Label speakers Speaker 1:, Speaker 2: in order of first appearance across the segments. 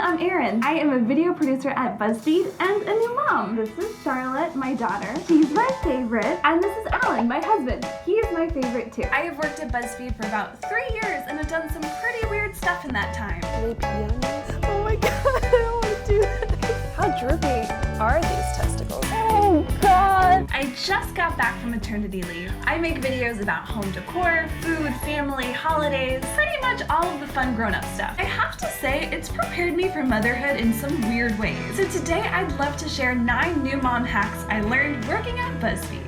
Speaker 1: I'm Erin. I am a video producer at BuzzFeed and a new mom. This is Charlotte, my daughter. She's my favorite. And this is Alan, my husband. He is my favorite too. I have worked at BuzzFeed for about 3 years and have done some pretty weird stuff in that time.
Speaker 2: Are they peonies? Oh my god, I don't want to do this. How droopy are these testicles? Oh god!
Speaker 1: I just got back from maternity leave. I make videos about home decor, food, family, holidays, pretty much all of the fun grown-up stuff. I have to say, it's prepared me for motherhood in some weird ways. So today I'd love to share 9 new mom hacks I learned working at BuzzFeed.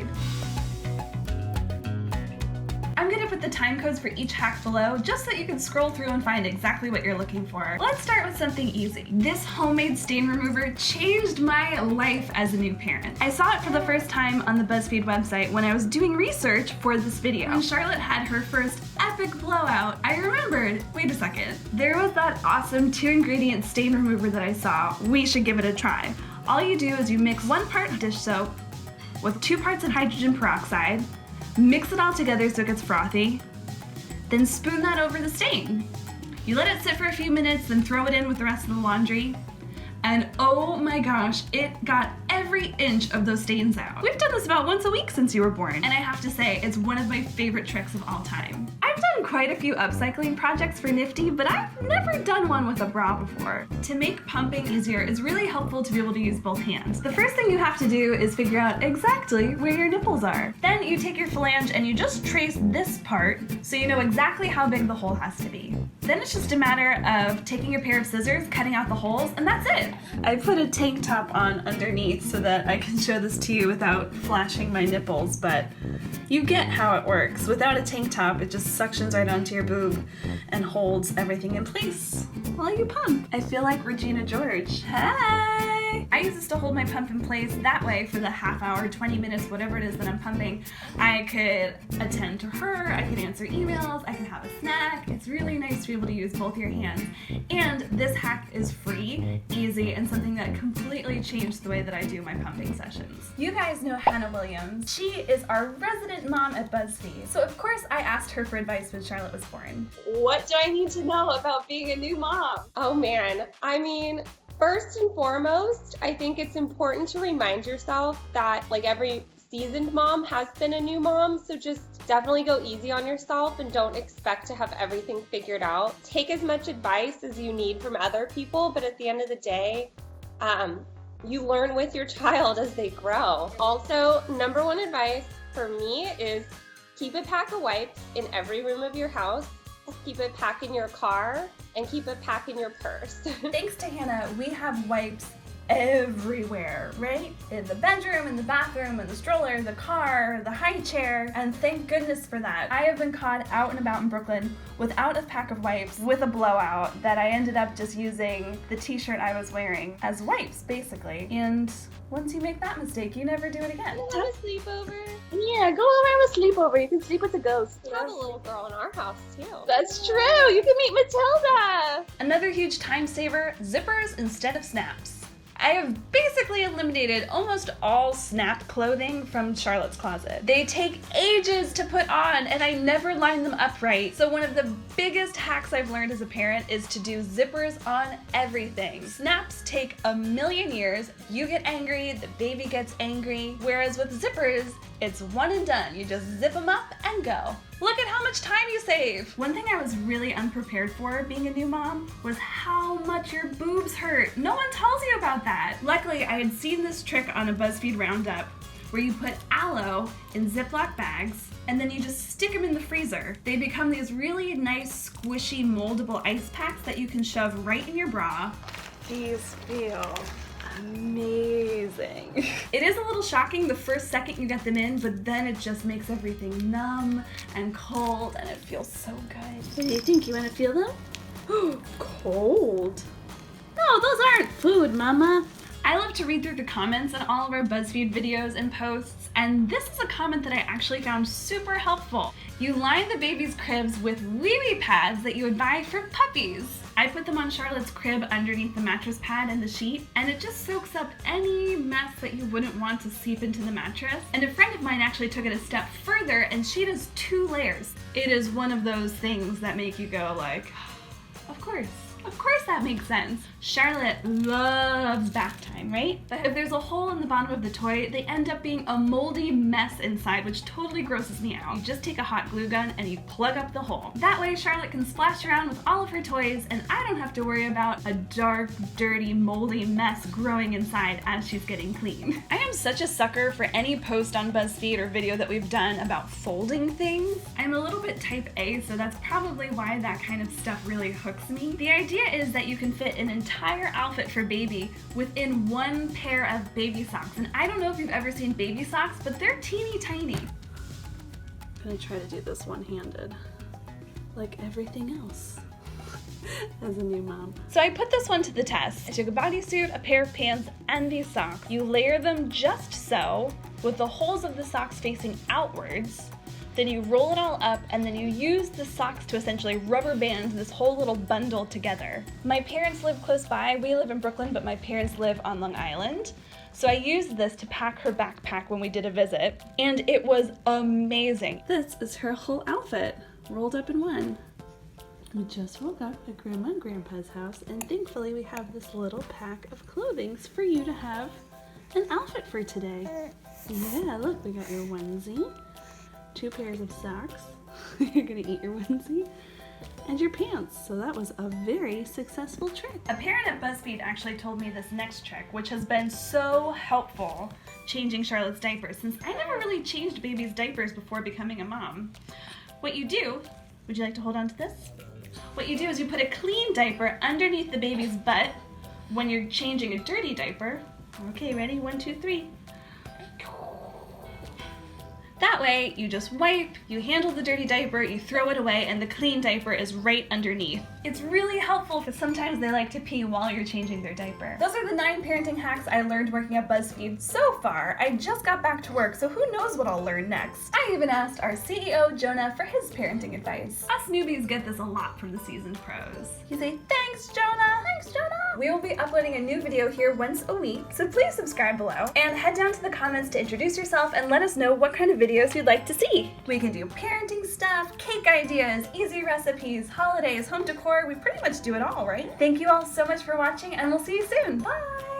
Speaker 1: I'm gonna put the time codes for each hack below just so you can scroll through and find exactly what you're looking for. Let's start with something easy. This homemade stain remover changed my life as a new parent. I saw it for the first time on the BuzzFeed website when I was doing research for this video. When Charlotte had her first epic blowout, I remembered, wait a second, there was that awesome 2-ingredient stain remover that I saw. We should give it a try. All you do is you mix 1 part dish soap with 2 parts of hydrogen peroxide, mix it all together so it gets frothy, then spoon that over the stain. You let it sit for a few minutes, then throw it in with the rest of the laundry, and oh my gosh, it got every inch of those stains out. We've done this about once a week since you were born, and I have to say, it's one of my favorite tricks of all time. I've done quite a few upcycling projects for Nifty, but I've never done one with a bra before. To make pumping easier, it's really helpful to be able to use both hands. The first thing you have to do is figure out exactly where your nipples are. Then you take your phalange and you just trace this part so you know exactly how big the hole has to be. Then it's just a matter of taking your pair of scissors, cutting out the holes, and that's it. I put a tank top on underneath so that I can show this to you without flashing my nipples, but you get how it works. Without a tank top, it just suctions right onto your boob and holds everything in place while you pump. I feel like Regina George. Hey! I use this to hold my pump in place. That way, for the half hour, 20 minutes, whatever it is that I'm pumping, I could attend to her, I can answer emails, I can have a snack. It's really nice to be able to use both your hands. And this hack is free, easy, and something that completely changed the way that I do my pumping sessions. You guys know Hannah Williams. She is our resident mom at BuzzFeed. So of course I asked her for advice when Charlotte was born.
Speaker 3: What do I need to know about being a new mom? Oh man, I mean, first and foremost, I think it's important to remind yourself that like every seasoned mom has been a new mom, so just definitely go easy on yourself and don't expect to have everything figured out. Take as much advice as you need from other people, but at the end of the day, you learn with your child as they grow. Also, number 1 advice for me is keep a pack of wipes in every room of your house, keep a pack in your car, and keep a pack in your purse.
Speaker 1: Thanks to Hannah, we have wipes everywhere, right? In the bedroom, in the bathroom, in the stroller, the car, the high chair, and thank goodness for that. I have been caught out and about in Brooklyn without a pack of wipes with a blowout that I ended up just using the t-shirt I was wearing as wipes, basically. And once you make that mistake, you never do it again.
Speaker 3: Have a sleepover?
Speaker 2: Yeah, go have a sleepover. You can sleep with the ghost.
Speaker 3: We have a little girl in our house too.
Speaker 2: That's true. You can meet Matilda.
Speaker 1: Another huge time saver, zippers instead of snaps. I have basically eliminated almost all snap clothing from Charlotte's closet. They take ages to put on and I never line them up right. So one of the biggest hacks I've learned as a parent is to do zippers on everything. Snaps take a million years. You get angry, the baby gets angry. Whereas with zippers, it's one and done. You just zip them up and go. Look at how much time you save! One thing I was really unprepared for being a new mom was how much your boobs hurt. No one tells you about that. Luckily, I had seen this trick on a BuzzFeed roundup where you put aloe in Ziploc bags and then you just stick them in the freezer. They become these really nice, squishy, moldable ice packs that you can shove right in your bra.
Speaker 2: These feel amazing.
Speaker 1: It is a little shocking the first second you get them in, but then it just makes everything numb and cold and it feels so good. What do you think? You want to feel them?
Speaker 2: Cold.
Speaker 1: No, those aren't food, Mama. I love to read through the comments on all of our BuzzFeed videos and posts, and this is a comment that I actually found super helpful. You line the baby's cribs with wee-wee pads that you would buy for puppies. I put them on Charlotte's crib underneath the mattress pad and the sheet, and it just soaks up any mess that you wouldn't want to seep into the mattress. And a friend of mine actually took it a step further, and she does 2 layers. It is one of those things that make you go like, of course. Of course that makes sense. Charlotte loves bath time, right? But if there's a hole in the bottom of the toy, they end up being a moldy mess inside, which totally grosses me out. You just take a hot glue gun and you plug up the hole. That way Charlotte can splash around with all of her toys and I don't have to worry about a dark, dirty, moldy mess growing inside as she's getting clean. I am such a sucker for any post on BuzzFeed or video that we've done about folding things. I'm a little bit type A, so that's probably why that kind of stuff really hooks me. The idea is that you can fit an entire outfit for baby within one pair of baby socks. And I don't know if you've ever seen baby socks, but they're teeny tiny.
Speaker 2: I'm gonna try to do this one-handed, like everything else as a new mom.
Speaker 1: So I put this one to the test. I took a bodysuit, a pair of pants, and these socks. You layer them just so, with the holes of the socks facing outwards. Then you roll it all up and then you use the socks to essentially rubber band this whole little bundle together. My parents live close by. We live in Brooklyn, but my parents live on Long Island. So I used this to pack her backpack when we did a visit, and it was amazing.
Speaker 2: This is her whole outfit, rolled up in one. We just woke up at Grandma and Grandpa's house, and thankfully we have this little pack of clothing for you to have an outfit for today. Yeah, look, we got your onesie, 2 pairs of socks, you're gonna eat your onesie, and your pants. So that was a very successful trick.
Speaker 1: A parent at BuzzFeed actually told me this next trick, which has been so helpful changing Charlotte's diapers, since I never really changed baby's diapers before becoming a mom. What you do, would you like to hold on to this? What you do is you put a clean diaper underneath the baby's butt when you're changing a dirty diaper. Okay, ready? 1, 2, 3. That way, you just wipe, you handle the dirty diaper, you throw it away, and the clean diaper is right underneath. It's really helpful because sometimes they like to pee while you're changing their diaper. Those are the 9 parenting hacks I learned working at BuzzFeed so far. I just got back to work, so who knows what I'll learn next. I even asked our CEO, Jonah, for his parenting advice. Us newbies get this a lot from the seasoned pros. You say, thanks, Jonah! Thanks, Jonah! We will be uploading a new video here once a week, so please subscribe below and head down to the comments to introduce yourself and let us know what kind of videos you'd like to see. We can do parenting stuff, cake ideas, easy recipes, holidays, home decor. We pretty much do it all, right? Thank you all so much for watching, and we'll see you soon. Bye!